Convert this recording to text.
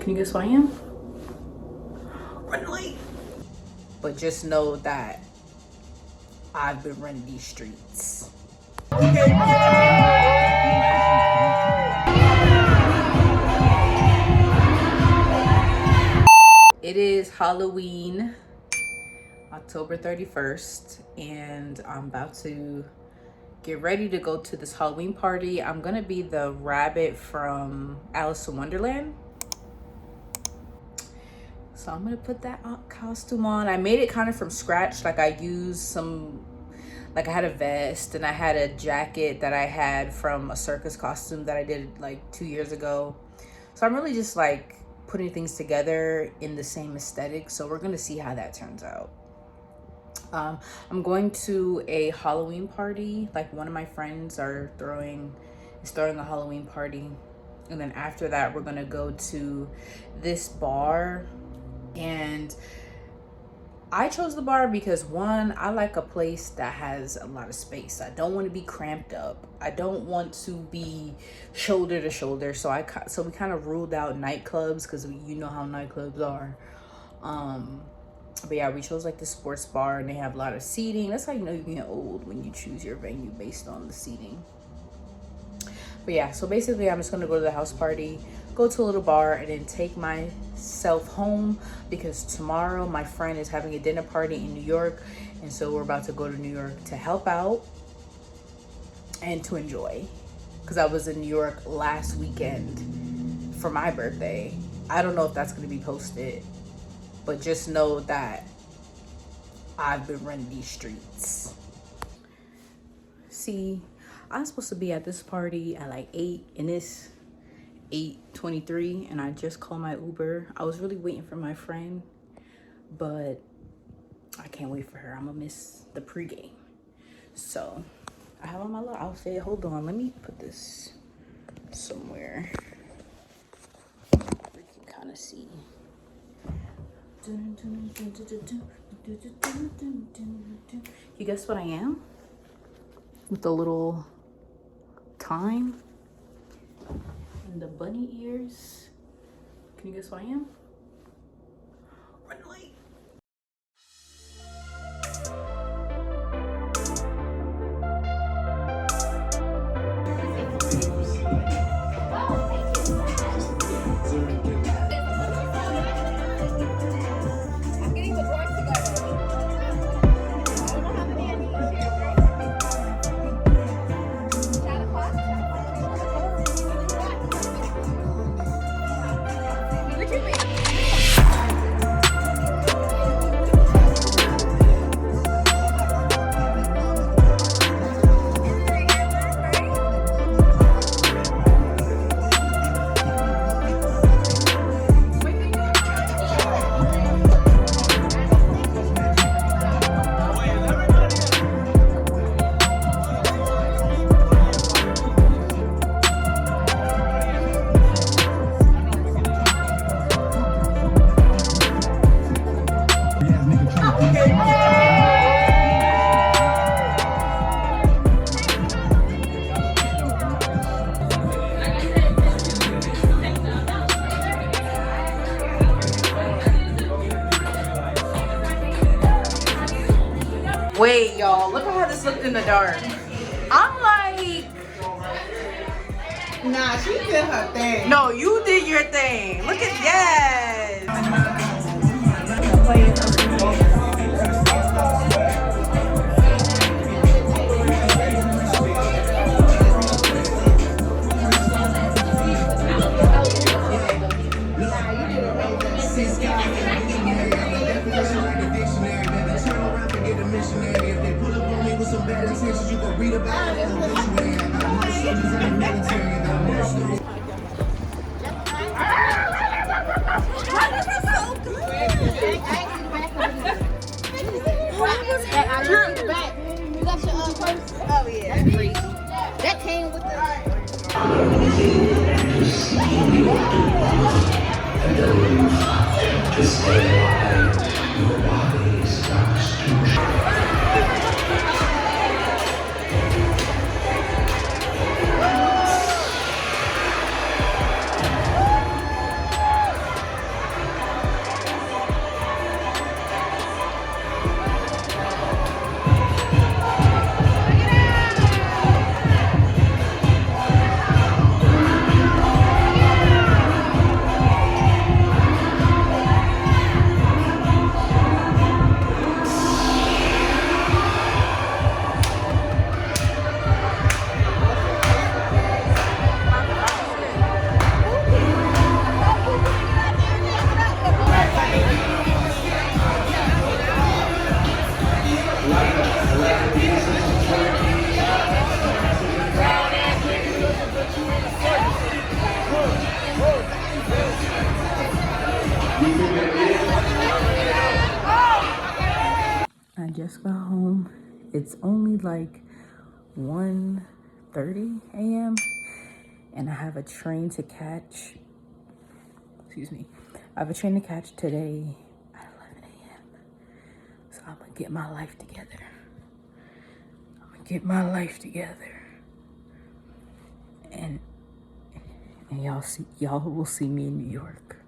Can you guess what I am? Running late. But just know that I've been running these streets. It is Halloween, October 31st, and I'm about to get ready to go to this Halloween party. I'm gonna be the rabbit from Alice in Wonderland. So I'm gonna put that costume on. I made it kind of from scratch. Like I used some, like I had a vest and I had a jacket that I had from a circus costume that I did like 2 years ago. So I'm really just like putting things together in the same aesthetic. So we're gonna see how that turns out. I'm going to a Halloween party. Like one of my friends is throwing a Halloween party. And then after that, we're gonna go to this bar. And I chose the bar because one, I like a place that has a lot of space. I don't want to be cramped up. I don't want to be shoulder to shoulder. So we kind of ruled out nightclubs because you know how nightclubs are. But yeah, we chose like the sports bar and they have a lot of seating. That's how you know you get old, when you choose your venue based on the seating. But yeah, so basically I'm just gonna go to the house party, go to a little bar, and then take myself home because tomorrow my friend is having a dinner party in New York. And so we're about to go to New York to help out and to enjoy. Because I was in New York last weekend for my birthday. I don't know if that's gonna be posted, but just know that I've been running these streets. See, I'm supposed to be at this party at like 8 and it's 8:23 and I just called my Uber. I was really waiting for my friend, but I can't wait for her. I'm gonna miss the pregame. So I have on my little outfit. Hold on, let me put this somewhere where you can kind of see. You guess what I am? With the little time and the bunny ears. Can you guess what I am? Running late. Wait, y'all, look at how this looked in the dark. I'm like, nah, she did her thing. No, you did your thing. Look at, yes. Oh yeah, that's crazy. That came with just got home. It's only like 1:30 a.m. and I have a train to catch. Excuse me. I have a train to catch today at 11 a.m. So I'm gonna get my life together. And y'all will see me in New York.